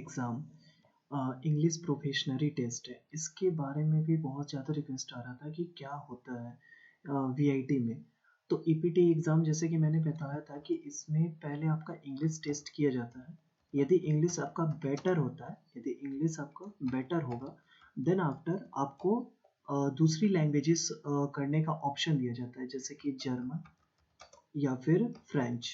Exam English probationary test है। इसके बारे में भी बहुत ज़्यादा रिक्वेस्ट आ रहा था कि क्या होता है वीआईटी में। तो ईपीटी एग्ज़ाम जैसे कि मैंने बताया था कि इसमें पहले आपका इंग्लिश टेस्ट किया जाता है। यदि इंग्लिश आपका बेटर होता है, यदि इंग्लिश आपका बेटर होगा, देन आफ्टर आपको दूसरी लैंग्वेजेस करने का ऑप्शन दिया जाता है, जैसे कि जर्मन या फिर फ्रेंच।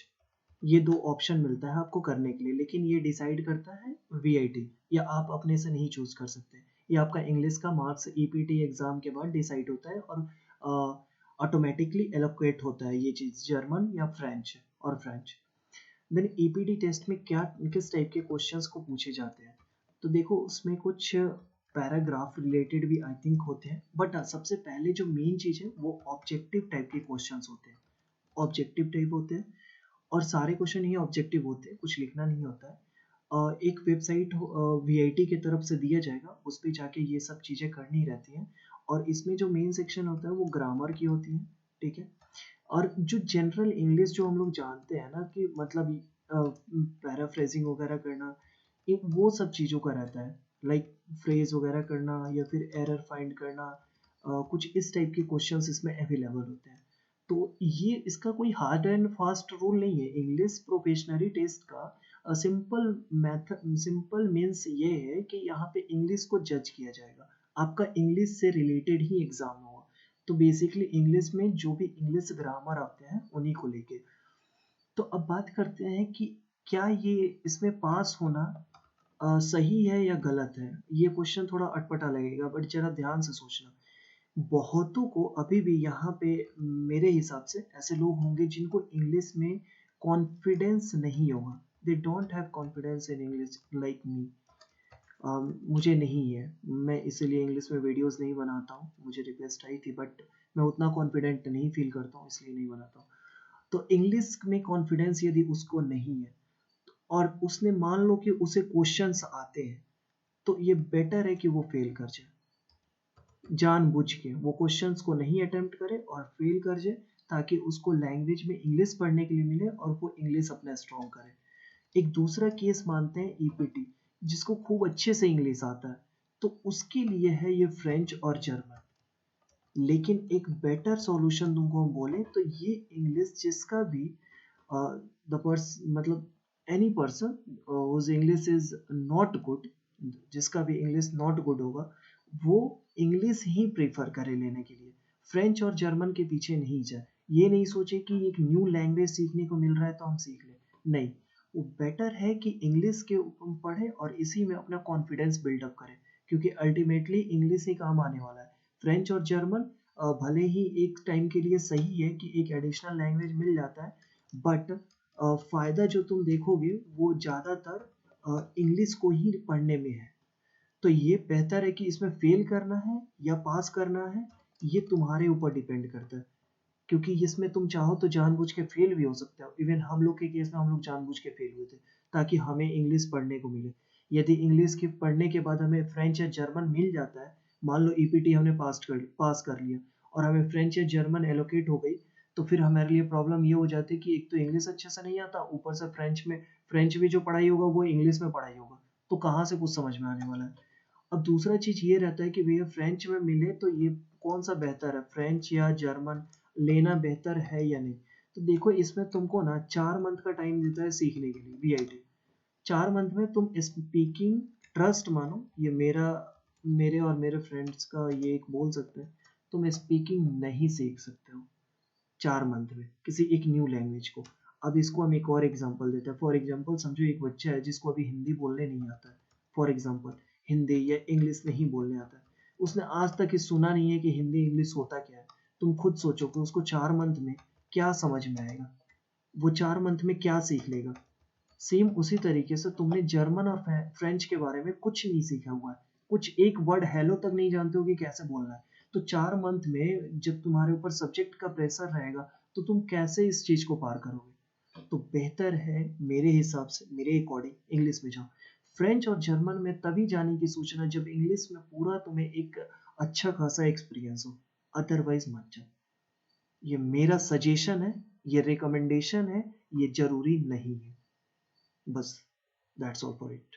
ये 2 ऑप्शन मिलता है आपको करने के लिए, लेकिन ये डिसाइड करता है वीआईटी, या आप अपने से नहीं चूज़ कर सकते। ये आपका इंग्लिश का मार्क्स ईपीटी एग्ज़ाम के बाद डिसाइड होता है और ऑटोमेटिकली एलोकेट होता है ये चीज़ जर्मन या फ्रेंच। देन ईपीटी टेस्ट में क्या किस टाइप के क्वेश्चंस को पूछे जाते हैं, तो देखो उसमें कुछ पैराग्राफ रिलेटेड भी आई थिंक होते हैं, बट सबसे पहले जो मेन चीज़ है वो ऑब्जेक्टिव टाइप के क्वेश्चंस होते हैं। ऑब्जेक्टिव टाइप होते हैं और सारे क्वेश्चन ही ऑब्जेक्टिव होते हैं, कुछ लिखना नहीं होता है। एक वेबसाइट वीआईटी की तरफ से दिया जाएगा, उस पे जाके ये सब चीज़ें करनी रहती हैं। और इसमें जो मेन सेक्शन होता है वो ग्रामर की होती है, ठीक है। और जो जनरल इंग्लिश जो हम लोग जानते हैं ना कि मतलब पैराफ्रेजिंग वगैरह करना, वो सब चीज़ों का रहता है, लाइक फ्रेज वगैरह करना या फिर एरर फाइंड करना। कुछ इस टाइप के क्वेश्चंस इसमें अवेलेबल होते हैं। तो ये इसका कोई हार्ड एंड फास्ट रूल नहीं है। इंग्लिश प्रोफेशनरी टेस्ट का सिंपल मेथड, सिंपल मीन्स ये है कि यहाँ पे इंग्लिश को जज किया जाएगा, आपका इंग्लिश से रिलेटेड ही एग्जाम होगा। तो बेसिकली इंग्लिश में जो भी इंग्लिश ग्रामर आते हैं उन्हीं को लेके। तो अब बात करते हैं कि क्या ये इसमें पास होना सही है या गलत है। ये क्वेश्चन थोड़ा अटपटा लगेगा, बट जरा ध्यान से सोचना। बहुतों को अभी भी यहाँ पे मेरे हिसाब से ऐसे लोग होंगे जिनको इंग्लिश में कॉन्फिडेंस नहीं होगा। They don't have confidence in English like me. मुझे नहीं है, मैं इसीलिए इंग्लिश में वीडियोस नहीं बनाता हूँ। मुझे रिक्वेस्ट आई थी, बट मैं उतना कॉन्फिडेंट नहीं फील करता हूँ, इसलिए नहीं बनाता हूँ। तो इंग्लिश में कॉन्फिडेंस यदि उसको नहीं है और उसने मान लो कि उसे क्वेश्चंस आते हैं, तो ये बेटर है कि वो फेल कर जाए, जानबूझ के वो क्वेश्चंस को नहीं अटेम्प्ट करे और फेल कर जाए, ताकि उसको लैंग्वेज में इंग्लिश पढ़ने के लिए मिले और वो इंग्लिश अपना स्ट्रॉन्ग करे। एक दूसरा केस मानते हैं ईपीटी, जिसको खूब अच्छे से इंग्लिश आता है, तो उसके लिए है ये फ्रेंच और जर्मन। लेकिन एक बेटर सॉल्यूशन तुमको हम बोले तो ये इंग्लिश जिसका भी द पर्सन मतलब any person whose English is not good, जिसका भी इंग्लिश नॉट गुड होगा, वो इंग्लिश ही प्रेफर करे लेने के लिए। फ्रेंच और जर्मन के पीछे नहीं जाए। ये नहीं सोचे कि एक न्यू लैंग्वेज सीखने को मिल रहा है तो हम सीख लें, नहीं। वो बेटर है कि इंग्लिश के ऊपर पढ़े और इसी में अपना कॉन्फिडेंस बिल्डअप करे, क्योंकि अल्टीमेटली इंग्लिश ही काम आने वाला है। फ्रेंच और जर्मन भले ही एक टाइम के लिए सही है कि एक एडिशनल लैंग्वेज मिल जाता है, बट फ़ायदा जो तुम देखोगे वो ज़्यादातर इंग्लिश को ही पढ़ने में है। तो ये बेहतर है कि इसमें फेल करना है या पास करना है, ये तुम्हारे ऊपर डिपेंड करता है। क्योंकि इसमें तुम चाहो तो जानबूझ के फेल भी हो सकते हो। इवन हम लोग के केस में हम लोग जानबूझ के फेल हुए थे, ताकि हमें इंग्लिश पढ़ने को मिले। यदि इंग्लिश के पढ़ने के बाद हमें फ्रेंच या जर्मन मिल जाता है, मान लो ईपीटी हमने पास कर लिया और हमें फ्रेंच या जर्मन एलोकेट हो गई, तो फिर हमारे लिए प्रॉब्लम ये हो जाती है कि एक तो इंग्लिश अच्छे से नहीं आता, ऊपर से फ्रेंच भी जो पढ़ाई होगा वो इंग्लिश में पढ़ाई होगा, तो कहाँ से कुछ समझ में आने वाला है। अब दूसरा चीज़ ये रहता है कि भैया फ्रेंच में मिले तो ये कौन सा बेहतर है, फ्रेंच या जर्मन लेना बेहतर है या नहीं। तो देखो इसमें तुमको ना 4 मंथ का टाइम देता है सीखने के लिए वीआईटी। 4 मंथ में तुम स्पीकिंग, ट्रस्ट मानो, ये मेरे और मेरे फ्रेंड्स का ये एक बोल सकते हैं, तुम स्पीकिंग नहीं सीख सकते हो 4 मंथ में किसी एक न्यू लैंग्वेज को। अब इसको हम एक और एग्जांपल देते हैं। फॉर एग्जांपल समझो एक बच्चा है जिसको अभी हिंदी बोलने नहीं आता है, फॉर एग्जांपल हिंदी या इंग्लिश नहीं बोलने आता है, उसने आज तक ये सुना नहीं है कि हिंदी इंग्लिश होता क्या है। तुम खुद सोचो कि उसको 4 मंथ में क्या समझ में आएगा, वो 4 मंथ में क्या सीख लेगा। सेम उसी तरीके से तुमने जर्मन और फ्रेंच के बारे में कुछ नहीं सीखा हुआ है, कुछ एक वर्ड हेलो तक नहीं जानते हो कि कैसे बोलना है, तो 4 मंथ में जब तुम्हारे ऊपर सब्जेक्ट का प्रेशर रहेगा तो तुम कैसे इस चीज को पार करोगे। तो बेहतर है मेरे हिसाब से, मेरे अकॉर्डिंग इंग्लिश में जाओ। फ्रेंच और जर्मन में तभी जाने की सूचना जब इंग्लिश में पूरा तुम्हें एक अच्छा खासा एक्सपीरियंस हो, अदरवाइज मत जाओ। ये मेरा सजेशन है, ये रिकमेंडेशन है, ये जरूरी नहीं है। बस दैट्स ऑल फॉर इट।